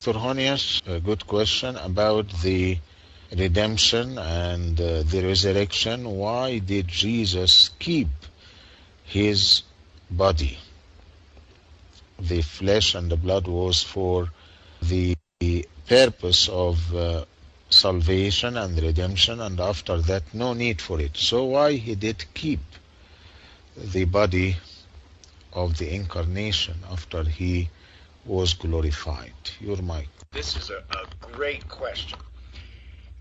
Torhonius, a good question about the redemption and the resurrection. Why did Jesus keep his body? The flesh and the blood was for the purpose of salvation and redemption, and after that, no need for it. So, why he did keep the body of the incarnation after he was glorified? Your mic. This is a great question.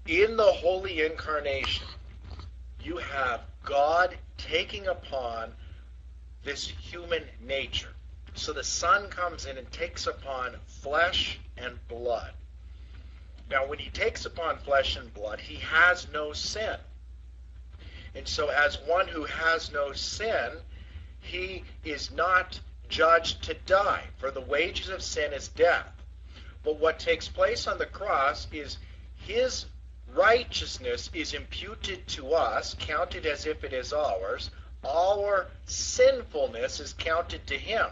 In the Holy Incarnation, you have God taking upon this human nature. So the Son comes in and takes upon flesh and blood. Now, when he takes upon flesh and blood, he has no sin. And so as one who has no sin, he is not judged to die, for the wages of sin is death. But what takes place on the cross is his righteousness is imputed to us, counted as if it is ours. Our sinfulness is counted to him.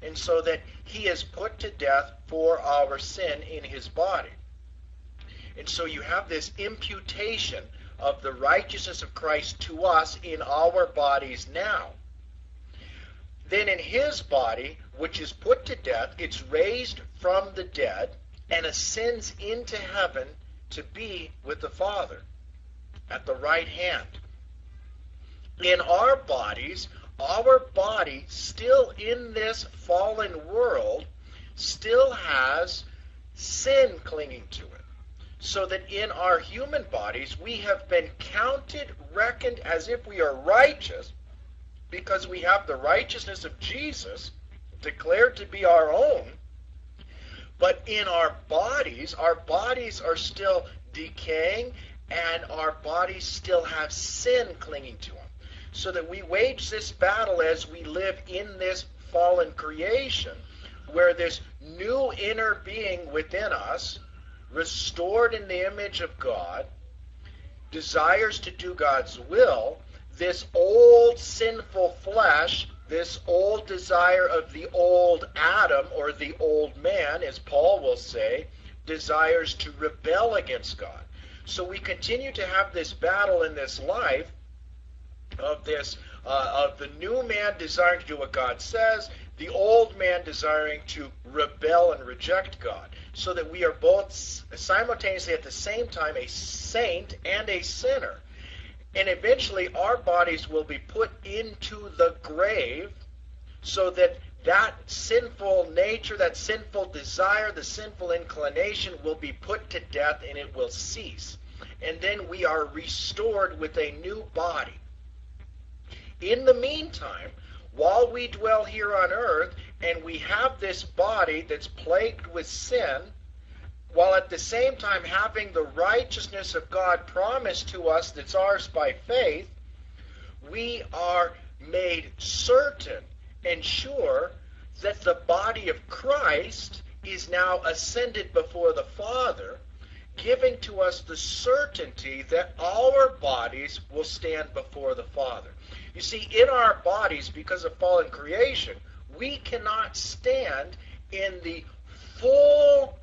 And so that he is put to death for our sin in his body. And so you have this imputation of the righteousness of Christ to us in our bodies now. Then in his body, which is put to death, it's raised from the dead and ascends into heaven to be with the Father at the right hand. In our bodies, our body still in this fallen world still has sin clinging to it. So that in our human bodies we have been counted, reckoned as if we are righteous because we have the righteousness of Jesus declared to be our own. But in our bodies are still decaying and our bodies still have sin clinging to them. So that we wage this battle as we live in this fallen creation, where this new inner being within us, restored in the image of God, desires to do God's will. This old sinful flesh, this old desire of the old Adam, or the old man, as Paul will say, desires to rebel against God. So we continue to have this battle in this life of the new man desiring to do what God says, the old man desiring to rebel and reject God, so that we are both simultaneously at the same time a saint and a sinner. And eventually our bodies will be put into the grave, so that that sinful nature, that sinful desire, the sinful inclination will be put to death and it will cease. And then we are restored with a new body. In the meantime, while we dwell here on earth and we have this body that's plagued with sin, while at the same time having the righteousness of God promised to us that's ours by faith, we are made certain and sure that the body of Christ is now ascended before the Father, giving to us the certainty that our bodies will stand before the Father. You see, in our bodies, because of fallen creation, we cannot stand in the full,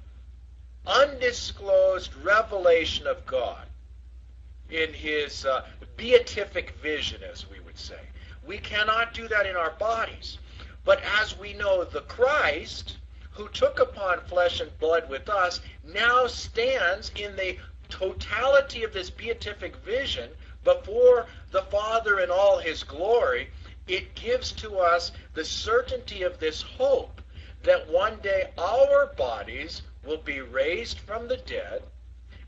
undisclosed revelation of God, in his beatific vision, as we would say. We cannot do that in our bodies. But as we know, the Christ, who took upon flesh and blood with us, now stands in the totality of this beatific vision before the Father in all his glory. It gives to us the certainty of this hope that one day our bodies will be raised from the dead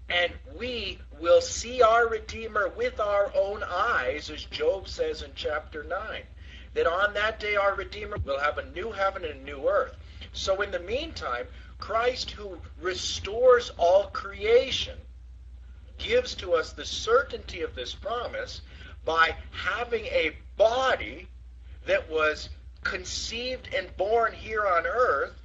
and we will see our Redeemer with our own eyes, as Job says in chapter 9. That on that day our Redeemer will have a new heaven and a new earth. So in the meantime, Christ, who restores all creation, gives to us the certainty of this promise by having a body that was conceived and born here on earth,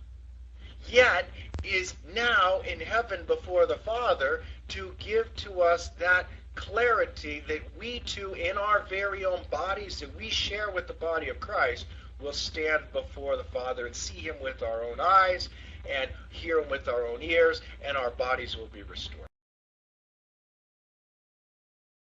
yet is now in heaven before the Father, to give to us that clarity that we too, in our very own bodies that we share with the body of Christ, will stand before the Father and see him with our own eyes, and hear him with our own ears, and our bodies will be restored.